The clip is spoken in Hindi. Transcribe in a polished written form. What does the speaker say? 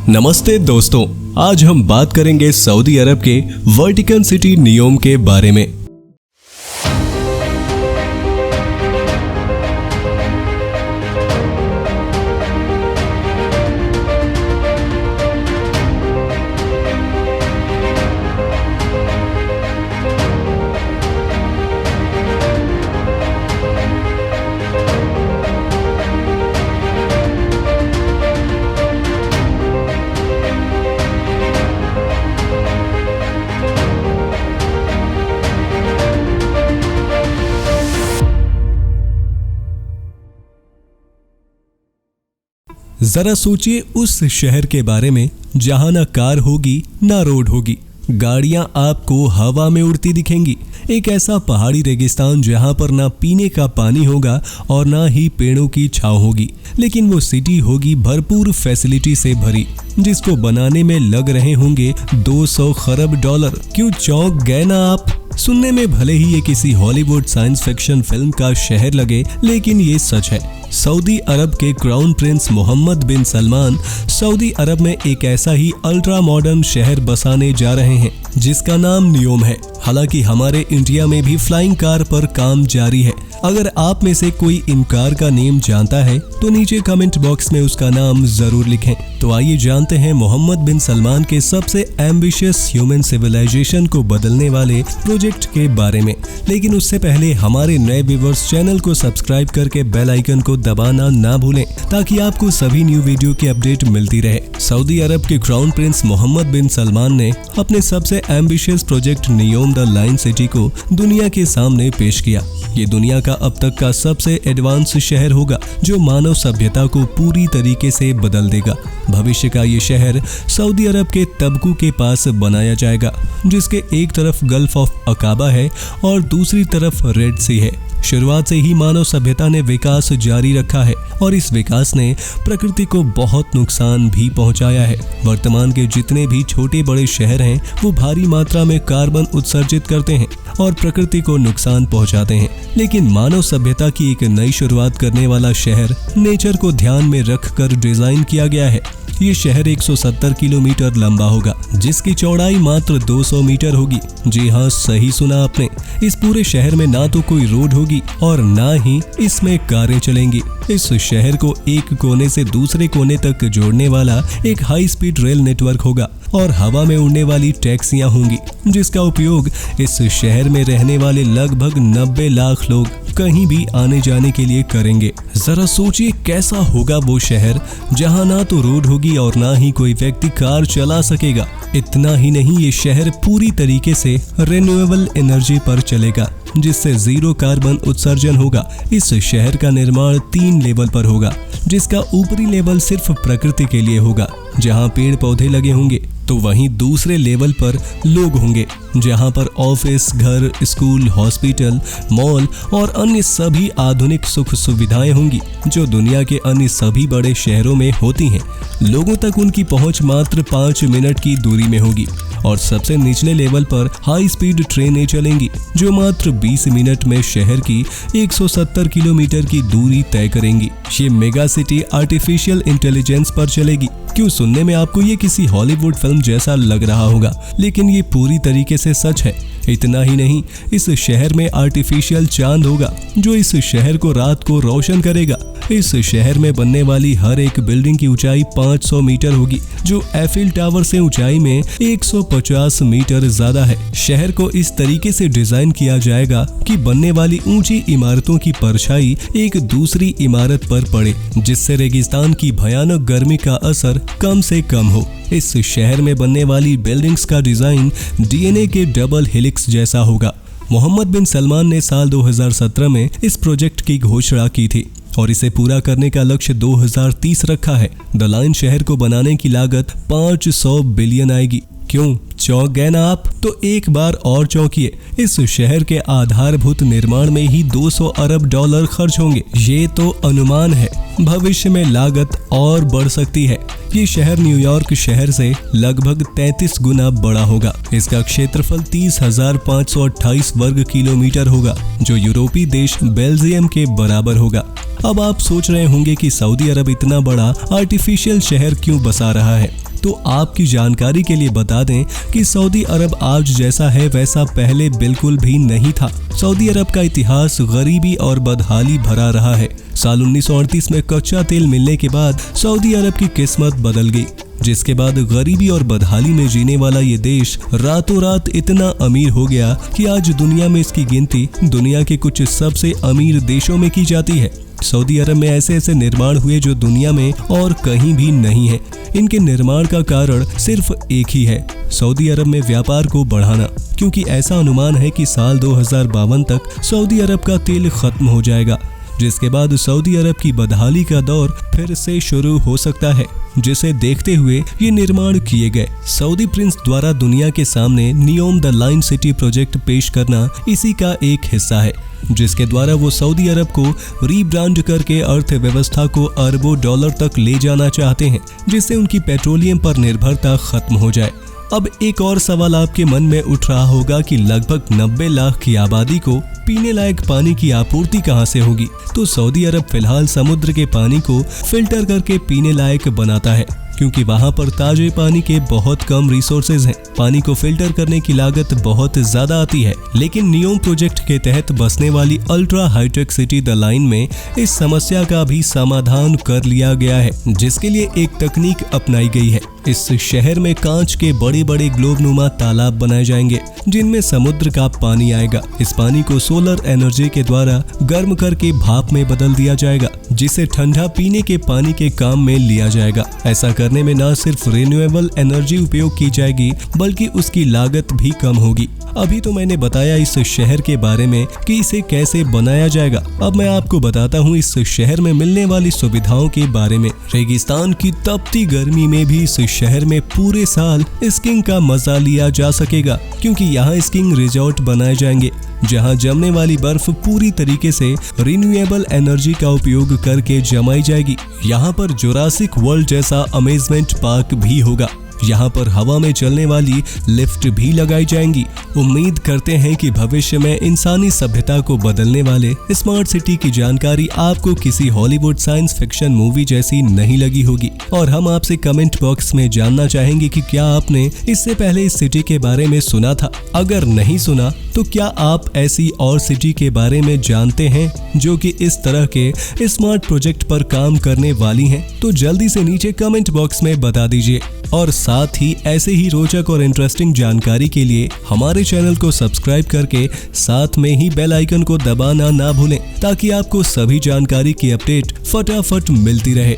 नमस्ते दोस्तों, आज हम बात करेंगे सऊदी अरब के वेटिकन सिटी नियोम के बारे में। जरा सोचिए उस शहर के बारे में जहां ना कार होगी ना रोड होगी, गाड़ियां आपको हवा में उड़ती दिखेंगी। एक ऐसा पहाड़ी रेगिस्तान जहां पर ना पीने का पानी होगा और ना ही पेड़ों की छांव होगी, लेकिन वो सिटी होगी भरपूर फैसिलिटी से भरी, जिसको बनाने में लग रहे होंगे 200 खरब डॉलर। क्यों चौंक गए ना आप? सुनने में भले ही ये किसी हॉलीवुड साइंस फिक्शन फिल्म का शहर लगे, लेकिन ये सच है। सऊदी अरब के क्राउन प्रिंस मोहम्मद बिन सलमान सऊदी अरब में एक ऐसा ही अल्ट्रा मॉडर्न शहर बसाने जा रहे हैं जिसका नाम नियोम है। हालांकि हमारे इंडिया में भी फ्लाइंग कार पर काम जारी है। अगर आप में से कोई इन कार का नेम जानता है तो नीचे कमेंट बॉक्स में उसका नाम जरूर लिखें। तो आइए जानते हैं मोहम्मद बिन सलमान के सबसे एम्बिशियस ह्यूमन सिविलाइजेशन को बदलने वाले प्रोजेक्ट के बारे में। लेकिन उससे पहले हमारे नए व्यूअर्स चैनल को सब्सक्राइब करके बेल आइकन को दबाना ना भूलें, ताकि आपको सभी न्यू वीडियो की अपडेट मिलती रहे। सऊदी अरब के क्राउन प्रिंस मोहम्मद बिन सलमान ने अपने सबसे ambitious project NEOM the line city को दुनिया के सामने पेश किया। ये दुनिया का अब तक का सबसे एडवांस शहर होगा जो मानव सभ्यता को पूरी तरीके से बदल देगा। भविष्य का ये शहर सऊदी अरब के तबकू के पास बनाया जाएगा, जिसके एक तरफ गल्फ ऑफ अकाबा है और दूसरी तरफ रेड सी है। शुरुआत से ही मानव सभ्यता ने विकास जारी रखा है और इस विकास ने प्रकृति को बहुत नुकसान भी पहुंचाया है। वर्तमान के जितने भी छोटे बड़े शहर हैं वो भारी मात्रा में कार्बन उत्सर्जित करते हैं और प्रकृति को नुकसान पहुंचाते हैं। लेकिन मानव सभ्यता की एक नई शुरुआत करने वाला शहर नेचर को ध्यान में रखकर डिजाइन किया गया है। ये शहर 170 किलोमीटर लंबा होगा, जिसकी चौड़ाई मात्र 200 मीटर होगी। जी हाँ, सही सुना आपने। इस पूरे शहर में ना तो कोई रोड होगी और ना ही इसमें कारें चलेंगी। इस शहर को एक कोने से दूसरे कोने तक जोड़ने वाला एक हाई स्पीड रेल नेटवर्क होगा और हवा में उड़ने वाली टैक्सियां होंगी, जिसका उपयोग इस शहर में रहने वाले लगभग 90 लाख लोग कहीं भी आने जाने के लिए करेंगे। जरा सोचिए कैसा होगा वो शहर जहां ना तो रोड होगी और ना ही कोई व्यक्ति कार चला सकेगा। इतना ही नहीं, ये शहर पूरी तरीके से रिन्यूएबल एनर्जी पर चलेगा, जिससे जीरो कार्बन उत्सर्जन होगा। इस शहर का निर्माण 3 लेवल पर होगा, जिसका ऊपरी लेवल सिर्फ प्रकृति के लिए होगा, जहां पेड़ पौधे लगे होंगे, तो वहीं दूसरे लेवल पर लोग होंगे, जहां पर ऑफिस, घर, स्कूल, हॉस्पिटल, मॉल और अन्य सभी आधुनिक सुख सुविधाएं होंगी जो दुनिया के अन्य सभी बड़े शहरों में होती हैं। लोगों तक उनकी पहुंच मात्र 5 मिनट की दूरी में होगी और सबसे निचले लेवल पर हाई स्पीड ट्रेनें चलेंगी जो मात्र 20 मिनट में शहर की 170 किलोमीटर की दूरी तय करेंगी। ये मेगा सिटी आर्टिफिशियल इंटेलिजेंस पर चलेगी। क्यों, सुनने में आपको ये किसी हॉलीवुड फिल्म जैसा लग रहा होगा, लेकिन ये पूरी तरीके से सच है। इतना ही नहीं, इस शहर में आर्टिफिशियल चांद होगा जो इस शहर को रात को रोशन करेगा। इस शहर में बनने वाली हर एक बिल्डिंग की ऊंचाई 500 मीटर होगी, जो एफिल टावर से ऊंचाई में 150 मीटर ज्यादा है। शहर को इस तरीके से डिजाइन किया जाएगा कि बनने वाली ऊंची इमारतों की परछाई एक दूसरी इमारत पर पड़े, जिससे रेगिस्तान की भयानक गर्मी का असर कम से कम हो। इस शहर में बनने वाली बिल्डिंग्स का डिजाइन डीएनए के डबल हेलिक्स जैसा होगा। मोहम्मद बिन सलमान ने साल 2017 में इस प्रोजेक्ट की घोषणा की थी और इसे पूरा करने का लक्ष्य 2030 रखा है। द लाइन शहर को बनाने की लागत 500 बिलियन आएगी। क्यों, चौंक गए ना आप? तो एक बार और चौंकिए। इस शहर के आधारभूत निर्माण में ही 200 अरब डॉलर खर्च होंगे। ये तो अनुमान है, भविष्य में लागत और बढ़ सकती है। ये शहर न्यूयॉर्क शहर से लगभग 33 गुना बड़ा होगा। इसका क्षेत्रफल 30,528 वर्ग किलोमीटर होगा, जो यूरोपीय देश बेल्जियम के बराबर होगा। अब आप सोच रहे होंगे कि सऊदी अरब इतना बड़ा आर्टिफिशियल शहर क्यों बसा रहा है, तो आपकी जानकारी के लिए बता दें कि सऊदी अरब आज जैसा है वैसा पहले बिल्कुल भी नहीं था। सऊदी अरब का इतिहास गरीबी और बदहाली भरा रहा है। साल 1938 में कच्चा तेल मिलने के बाद सऊदी अरब की किस्मत बदल गई, जिसके बाद गरीबी और बदहाली में जीने वाला ये देश रातों रात इतना अमीर हो गया कि आज दुनिया में इसकी गिनती दुनिया के कुछ सबसे अमीर देशों में की जाती है। सऊदी अरब में ऐसे ऐसे निर्माण हुए जो दुनिया में और कहीं भी नहीं है। इनके निर्माण का कारण सिर्फ एक ही है, सऊदी अरब में व्यापार को बढ़ाना, क्योंकि ऐसा अनुमान है कि साल 2052 तक सऊदी अरब का तेल खत्म हो जाएगा, जिसके बाद सऊदी अरब की बदहाली का दौर फिर से शुरू हो सकता है, जिसे देखते हुए ये निर्माण किए गए। सऊदी प्रिंस द्वारा दुनिया के सामने NEOM the line city project पेश करना इसी का एक हिस्सा है, जिसके द्वारा वो सऊदी अरब को रीब्रांड करके अर्थव्यवस्था को अरबों डॉलर तक ले जाना चाहते हैं, जिससे उनकी पेट्रोलियम पर निर्भरता खत्म हो जाए। अब एक और सवाल आपके मन में उठ रहा होगा कि लगभग 90 लाख की आबादी को पीने लायक पानी की आपूर्ति कहां से होगी? तो सऊदी अरब फिलहाल समुद्र के पानी को फिल्टर करके पीने लायक बनाता है, क्योंकि वहां पर ताजे पानी के बहुत कम रिसोर्सेज हैं। पानी को फिल्टर करने की लागत बहुत ज्यादा आती है, लेकिन नियोम प्रोजेक्ट के तहत बसने वाली ultra hitech city the line में इस समस्या का भी समाधान कर लिया गया है, जिसके लिए एक तकनीक अपनाई गई है। इस शहर में कांच के बड़े बड़े ग्लोब नुमा तालाब बनाए जाएंगे, जिनमें समुद्र का पानी आएगा। इस पानी को सोलर एनर्जी के द्वारा गर्म करके भाप में बदल दिया जाएगा, जिसे ठंडा पीने के पानी के काम में लिया जाएगा। ऐसा करने में न सिर्फ रिन्यूएबल एनर्जी उपयोग की जाएगी, बल्कि उसकी लागत भी कम होगी। अभी तो मैंने बताया इस शहर के बारे में कि इसे कैसे बनाया जाएगा। अब मैं आपको बताता हूँ इस शहर में मिलने वाली सुविधाओं के बारे में। रेगिस्तान की तपती गर्मी में भी इस शहर में पूरे साल स्कीइंग का मजा लिया जा सकेगा, क्योंकि यहाँ स्कीइंग रिजॉर्ट बनाए जाएंगे, जहां जमने वाली बर्फ पूरी तरीके से रिन्यूएबल एनर्जी का उपयोग करके जमाई जाएगी। यहाँ पर जुरासिक वर्ल्ड जैसा अमेजमेंट पार्क भी होगा। यहाँ पर हवा में चलने वाली लिफ्ट भी लगाई जाएंगी। उम्मीद करते हैं कि भविष्य में इंसानी सभ्यता को बदलने वाले स्मार्ट सिटी की जानकारी आपको किसी हॉलीवुड साइंस फिक्शन मूवी जैसी नहीं लगी होगी। और हम आपसे कमेंट बॉक्स में जानना चाहेंगे कि क्या आपने इससे पहले इस सिटी के बारे में सुना था? अगर नहीं सुना तो क्या आप ऐसी और सिटी के बारे में जानते हैं जो कि इस तरह के स्मार्ट प्रोजेक्ट पर काम करने वाली हैं? तो जल्दी से नीचे कमेंट बॉक्स में बता दीजिए। और साथ ही ऐसे ही रोचक और इंटरेस्टिंग जानकारी के लिए हमारे चैनल को सब्सक्राइब करके साथ में ही बेल आइकन को दबाना ना भूलें, ताकि आपको सभी जानकारी की अपडेट फटाफट मिलती रहे।